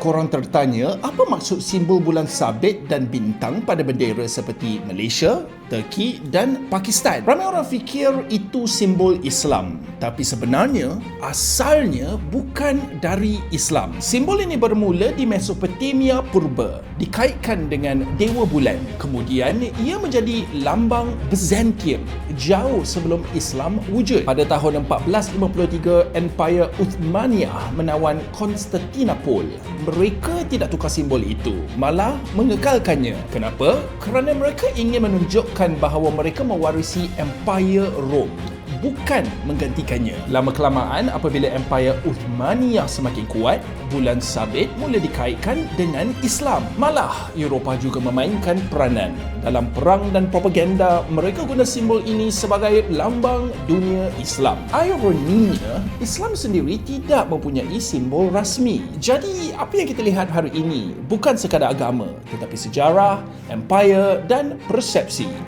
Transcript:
korang tertanya, apa maksud simbol bulan sabit dan bintang pada bendera seperti Malaysia, Turki dan Pakistan? Ramai orang fikir itu simbol Islam, tapi sebenarnya asalnya bukan dari Islam. Simbol ini bermula di Mesopotamia Purba, dikaitkan dengan dewa bulan. Kemudian ia menjadi lambang Byzantium jauh sebelum Islam wujud. Pada tahun 1453, Empire Uthmaniyah menawan Konstantinopel. Mereka tidak tukar simbol itu, malah mengekalkannya. Kenapa? Kerana mereka ingin menunjukkan bahawa mereka mewarisi Empire Rom, bukan menggantikannya. Lama-kelamaan, apabila Empire Uthmaniyah semakin kuat, bulan sabit mula dikaitkan dengan Islam. Malah, Eropah juga memainkan peranan. Dalam perang dan propaganda, mereka guna simbol ini sebagai lambang dunia Islam. Ironinya, Islam sendiri tidak mempunyai simbol rasmi. Jadi, apa yang kita lihat hari ini bukan sekadar agama, tetapi sejarah, empire dan persepsi.